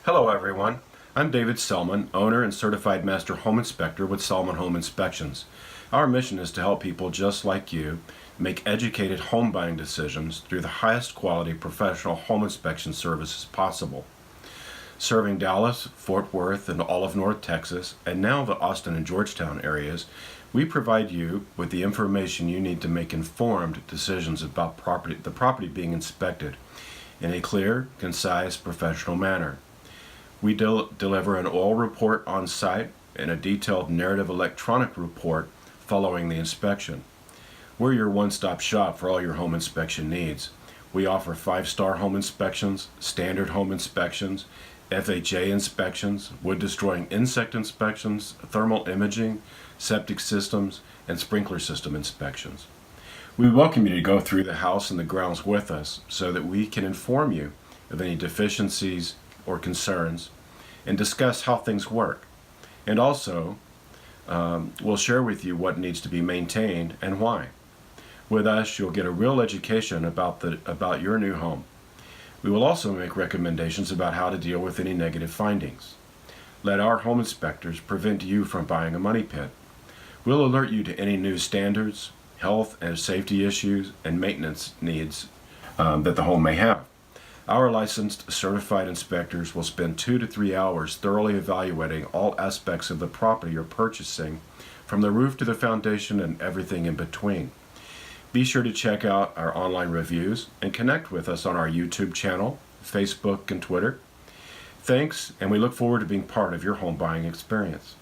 Hello everyone, I'm David Selman, owner and certified master home inspector with Selman Home Inspections. Our mission is to help people just like you make educated home buying decisions through the highest quality professional home inspection services possible. Serving Dallas, Fort Worth, and all of North Texas, and now the Austin and Georgetown areas, we provide you with the information you need to make informed decisions about the property being inspected in a clear, concise, professional manner. We deliver an oral report on site and a detailed narrative electronic report following the inspection. We're your one-stop shop for all your home inspection needs. We offer 5-star home inspections, standard home inspections, FHA inspections, wood-destroying insect inspections, thermal imaging, septic systems, and sprinkler system inspections. We welcome you to go through the house and the grounds with us so that we can inform you of any deficiencies or concerns and discuss how things work. And also, we'll share with you what needs to be maintained and why. With us, you'll get a real education about your new home. We will also make recommendations about how to deal with any negative findings. Let our home inspectors prevent you from buying a money pit. We'll alert you to any new standards, health and safety issues, and maintenance needs that the home may have. Our licensed certified inspectors will spend 2 to 3 hours thoroughly evaluating all aspects of the property you're purchasing, from the roof to the foundation and everything in between. Be sure to check out our online reviews and connect with us on our YouTube channel, Facebook, and Twitter. Thanks, and we look forward to being part of your home buying experience.